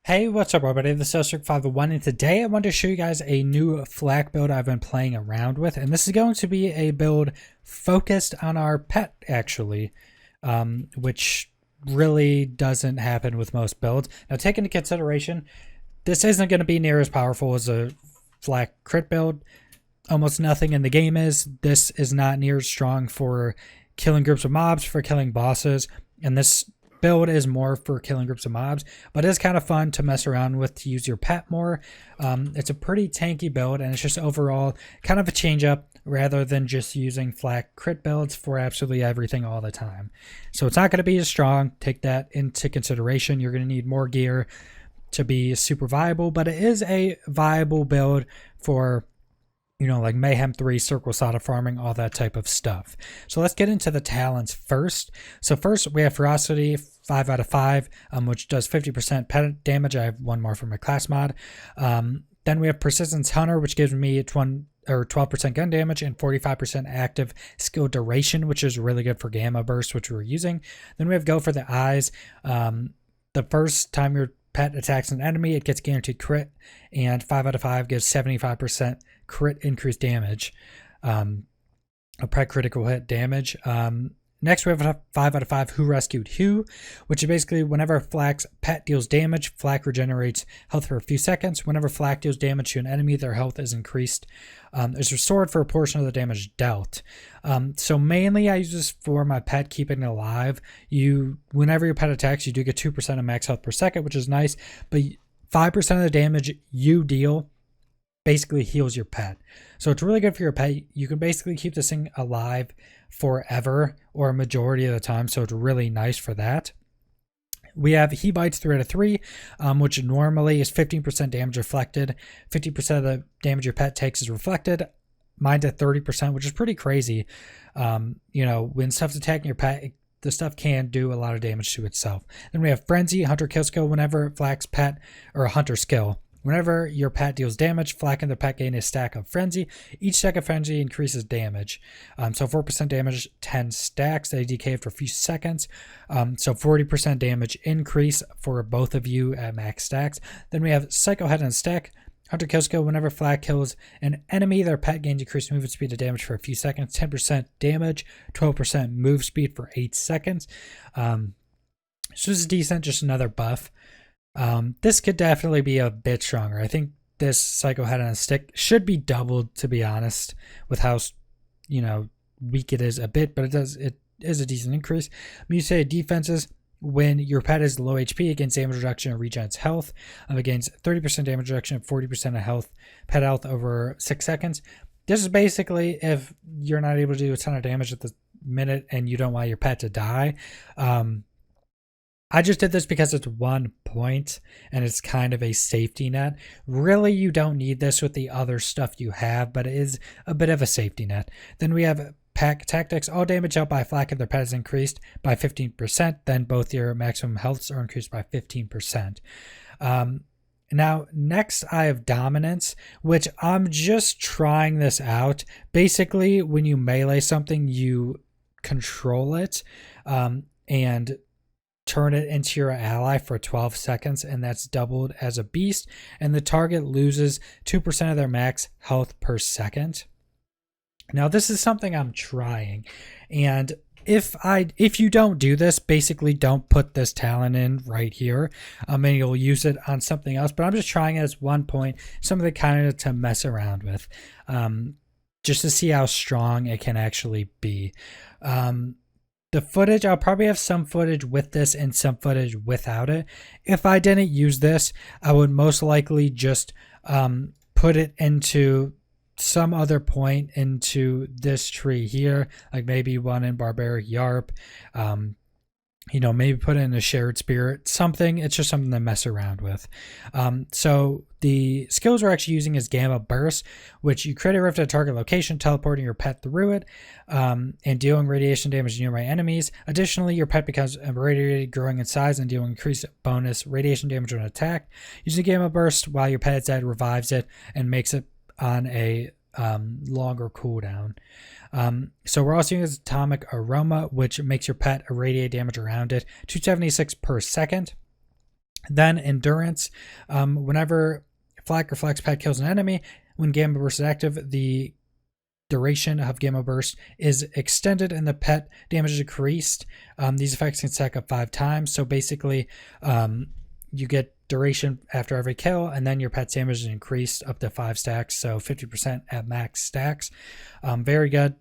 Hey, what's up everybody? This is Fl4k, and today I wanted to show you guys a new Fl4k build I've been playing around with, and this is going to be a build focused on our pet actually, which really doesn't happen with most builds. Now take into consideration, this isn't going to be near as powerful as a Fl4k crit build. Almost nothing in the game is. This is not near as strong for killing groups of mobs, for killing bosses, and this build is more for killing groups of mobs, but it's kind of fun to mess around with, to use your pet more. It's a pretty tanky build, and it's just overall kind of a change up rather than just using Fl4k crit builds for absolutely everything all the time. So it's not going to be as strong. Take that into consideration. You're going to need more gear to be super viable, but it is a viable build for, you know, like Mayhem 3, Circle Sada farming, all that type of stuff. So let's get into the talents first. So first we have Ferocity, 5 out of 5, which does 50% pet damage. I have one more for my class mod. Then we have Persistence Hunter, which gives me 12% gun damage and 45% active skill duration, which is really good for Gamma Burst, which we're using. Then we have Go for the Eyes. The first time your pet attacks an enemy, it gets guaranteed crit, and 5 out of 5 gives 75% crit increased damage, a pet critical hit damage. Next we have a 5 out of 5 Who Rescued Who, which is basically whenever Fl4k's pet deals damage, Fl4k regenerates health for a few seconds. Whenever Fl4k deals damage to an enemy, their health is increased, is restored for a portion of the damage dealt. So mainly I use this for my pet keeping it alive. Whenever your pet attacks, you do get 2% of max health per second, which is nice, but 5% of the damage you deal basically heals your pet. So it's really good for your pet. You can basically keep this thing alive forever, or a majority of the time, so it's really nice for that. We have He Bites 3 out of 3, which normally is 15% damage reflected. 50% of the damage your pet takes is reflected. Mine's at 30%, which is pretty crazy. You know, when stuff's attacking your pet, the stuff can do a lot of damage to itself. Then we have Frenzy, Hunter kill skill. Whenever Fl4k's pet, or a Hunter skill, whenever your pet deals damage, Fl4k and their pet gain a stack of Frenzy. Each stack of Frenzy increases damage. So 4% damage, 10 stacks. They decay for a few seconds. So 40% damage increase for both of you at max stacks. Then we have Psycho Head and Stack. Hunter kill skill. Whenever Fl4k kills an enemy, their pet gains increased movement speed and damage for a few seconds. 10% damage, 12% move speed for 8 seconds. So this is decent, just another buff. This could definitely be a bit stronger. I think this Psycho Head on a Stick should be doubled, to be honest, with how, you know, weak it is a bit, but it is a decent increase. Mutated defenses. When your pet is low HP, it gains damage reduction and regens health. It gains 30% damage reduction and 40% of health, pet health over 6 seconds. This is basically if you're not able to do a ton of damage at the minute and you don't want your pet to die. I just did this because it's 1 point and it's kind of a safety net. Really, you don't need this with the other stuff you have, but it is a bit of a safety net. Then we have Pack Tactics. All damage out by Fl4k if their pet is increased by 15%. Then both your maximum healths are increased by 15%. Now, next I have Dominance, which I'm just trying this out. Basically, when you melee something, you control it and turn it into your ally for 12 seconds, and that's doubled as a beast, and the target loses 2% of their max health per second. Now this is something I'm trying, and if you don't do this, basically don't put this talent in right here, and you'll use it on something else, but I'm just trying it as 1 point, something kind of to mess around with, just to see how strong it can actually be. The footage, I'll probably have some footage with this and some footage without it. If I didn't use this, I would most likely just put it into some other point into this tree here, like maybe one in Barbaric Yarp. You know, maybe put it in a Shared Spirit, something. It's just something to mess around with. So the skills we're actually using is Gamma Burst, which you create a rift at a target location, teleporting your pet through it, and dealing radiation damage to nearby enemies. Additionally, your pet becomes irradiated, growing in size, and dealing increased bonus radiation damage when attacked. Using Gamma Burst while your pet is dead revives it and makes it on a longer cooldown. So we're also using Atomic Aroma, which makes your pet irradiate damage around it, 276 per second. Then endurance, whenever Flak or Flex pet kills an enemy, when Gamma Burst is active, the duration of Gamma Burst is extended and the pet damage is increased. These effects can stack up 5 times. So basically, you get duration after every kill, and then your pet's damage is increased up to 5 stacks, so 50% at max stacks. Very good.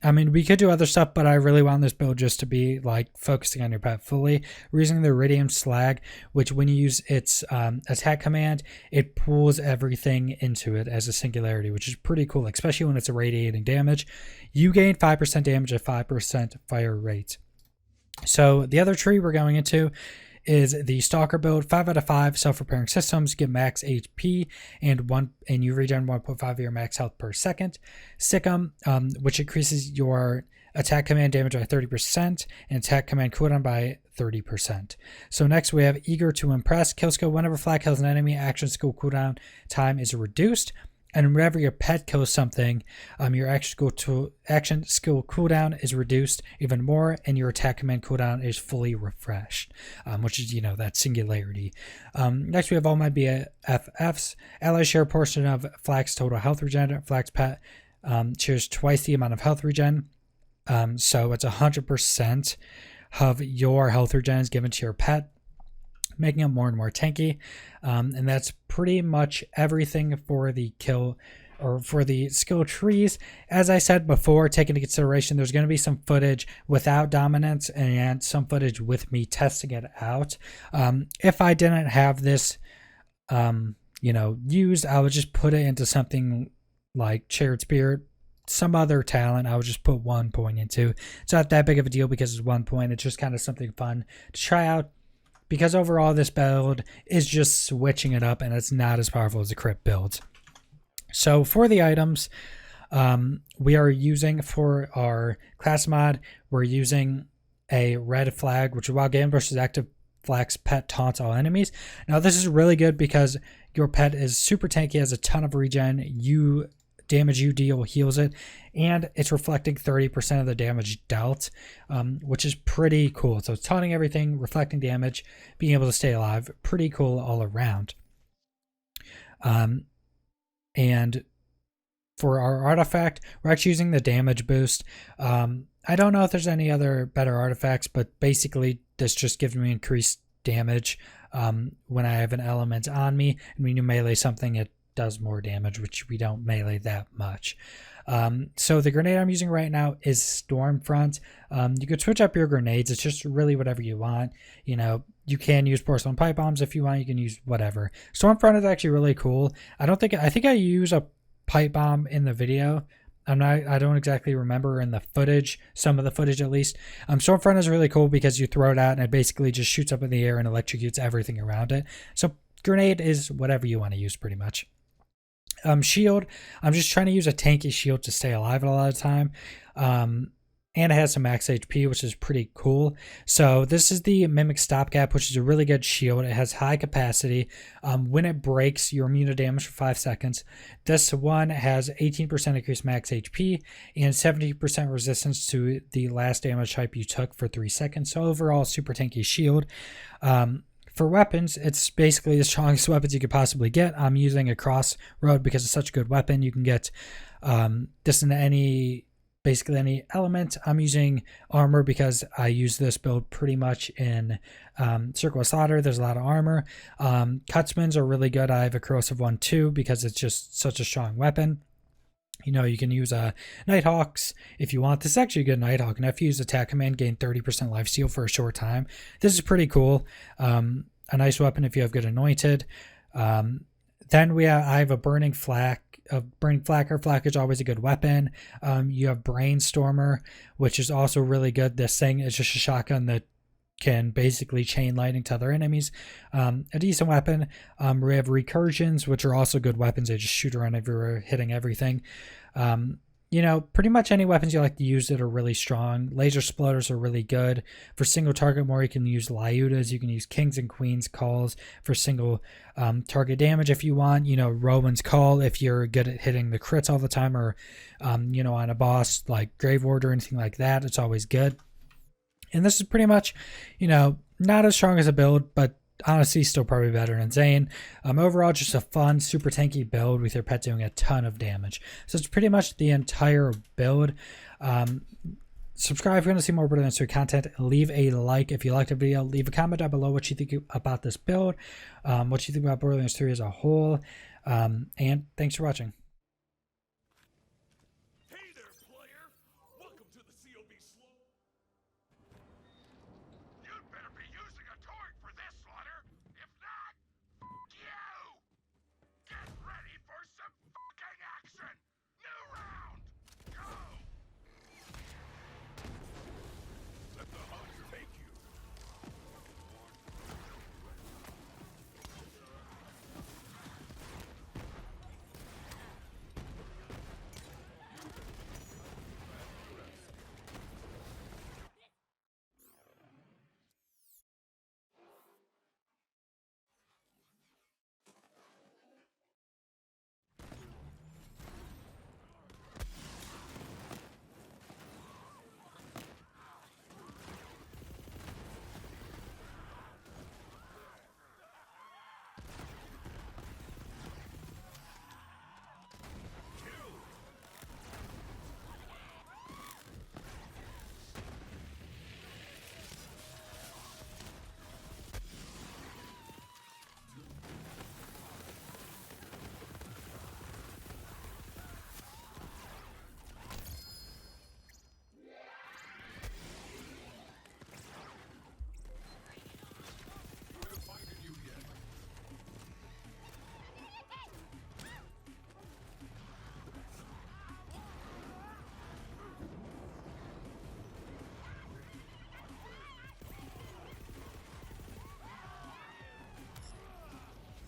I mean, we could do other stuff, but I really want this build just to be like focusing on your pet fully. We're using the Eridium Slag, which when you use its attack command, it pulls everything into it as a singularity, which is pretty cool, especially when it's irradiating damage. You gain 5% damage at 5% fire rate. So the other tree we're going into is the Stalker build. 5 out of 5 self-repairing systems give max HP and you regen 1.5 of your max health per second. Sikkim, which increases your attack command damage by 30% and attack command cooldown by 30%. So next we have Eager to Impress. Kill skill, whenever Flag kills an enemy, action skill cooldown time is reduced. And whenever your pet kills something, your action skill cooldown is reduced even more, and your attack command cooldown is fully refreshed, which is, that singularity. Next, we have all my BFFs. Allies share a portion of Flak's total health regen. Flak's pet shares twice the amount of health regen. So it's 100% of your health regen is given to your pet, making it more and more tanky. And that's pretty much everything for the kill or for the skill trees. As I said before, take into consideration there's going to be some footage without dominance and some footage with me testing it out. If I didn't have this used, I would just put it into something like Shared Spirit, some other talent. I would just put 1 point into. It's not that big of a deal because it's 1 point. It's just kind of something fun to try out, because overall this build is just switching it up and it's not as powerful as the crypt builds. So for the items, we are using for our class mod, we're using a red flag, which while Game Burst is active, Flak's pet taunts all enemies. Now this is really good because your pet is super tanky, has a ton of regen, damage you deal heals it, and it's reflecting 30% of the damage dealt, which is pretty cool. So it's taunting everything, reflecting damage, being able to stay alive, pretty cool all around. And for our artifact, we're actually using the damage boost. I don't know if there's any other better artifacts, but basically this just gives me increased damage when I have an element on me, and when you melee something, it does more damage, which we don't melee that much. So the grenade I'm using right now is Stormfront. You could switch up your grenades. It's just really whatever you want. You can use porcelain pipe bombs if you want. You can use whatever. Stormfront is actually really cool. I think I use a pipe bomb in the video. I don't exactly remember in the footage, some of the footage at least. Stormfront is really cool because you throw it out and it basically just shoots up in the air and electrocutes everything around it. So grenade is whatever you want to use pretty much. Shield, I'm just trying to use a tanky shield to stay alive a lot of the time. And it has some max HP, which is pretty cool. So this is the Mimic Stopgap, which is a really good shield. It has high capacity. When it breaks, you're immune to damage for 5 seconds. This one has 18% increased max HP and 70% resistance to the last damage type you took for 3 seconds. So overall, super tanky shield. For weapons, it's basically the strongest weapons you could possibly get. I'm using a Crossroad because it's such a good weapon. You can get this in basically any element. I'm using armor because I use this build pretty much in Circle of Slaughter. There's a lot of armor. Cutsmans are really good. I have a corrosive one too because it's just such a strong weapon. You can use Nighthawks if you want. This is actually a good Nighthawk. And if you use attack command, gain 30% lifesteal for a short time. This is pretty cool. A nice weapon if you have good anointed. Then I have a burning flak. Flak is always a good weapon. You have Brainstormer, which is also really good. This thing is just a shotgun that can basically chain lightning to other enemies. A decent weapon. We have Recursions, which are also good weapons. They just shoot around everywhere, hitting everything. Pretty much any weapons you like to use that are really strong. Laser Splitters are really good. For single target more, you can use Lyudas. You can use Kings and Queens Calls for single target damage if you want. Rowan's Call if you're good at hitting the crits all the time, or, on a boss like Grave Ward or anything like that. It's always good. And this is pretty much, not as strong as a build, but honestly still probably better than Zane. Overall, just a fun, super tanky build with your pet doing a ton of damage. So it's pretty much the entire build. Subscribe if you want to see more Borderlands 3 content. Leave a like if you liked the video. Leave a comment down below what you think about this build, what you think about Borderlands 3 as a whole, and thanks for watching. Hey there, player! Welcome to the COB Slow. You'd better be using a torch for this, Slaughter. If not, you! Get ready for some fucking action! New round! Go! Let the hunt take you.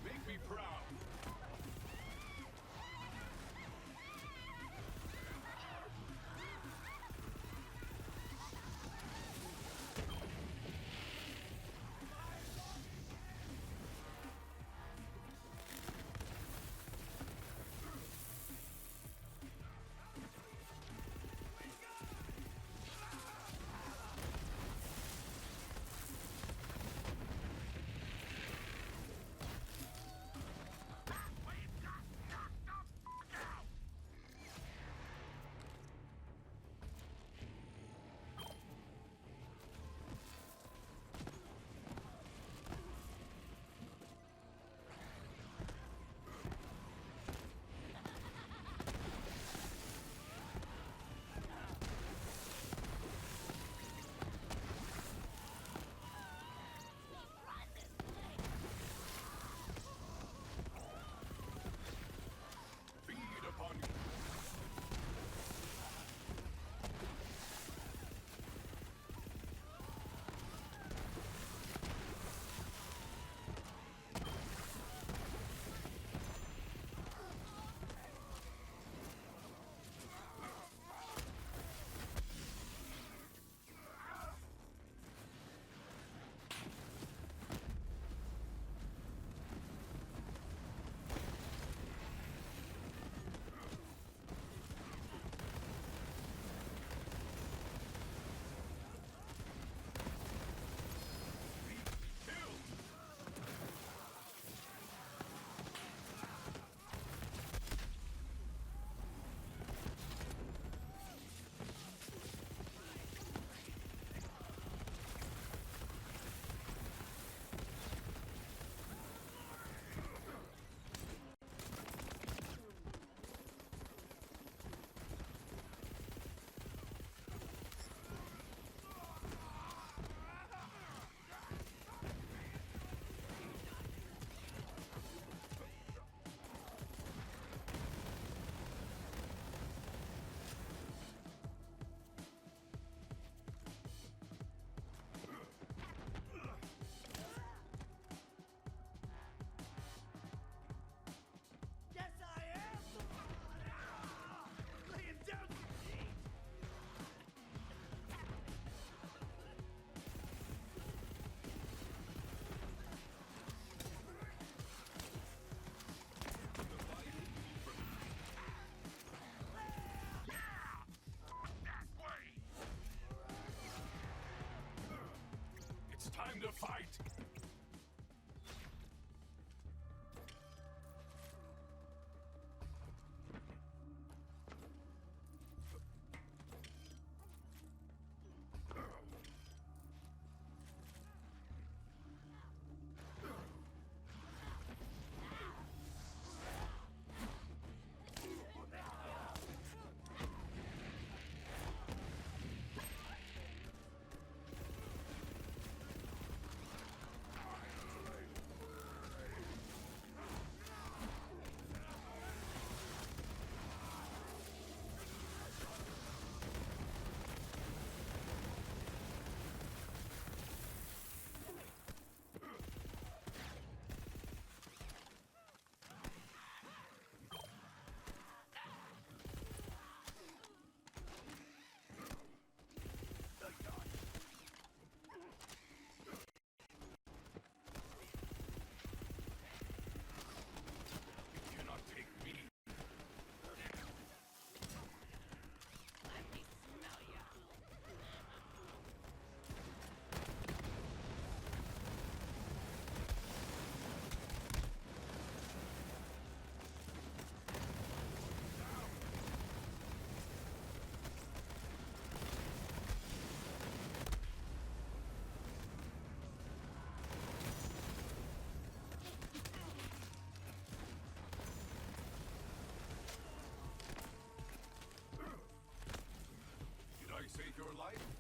Make me proud. Feed upon you. Time to fight! Your life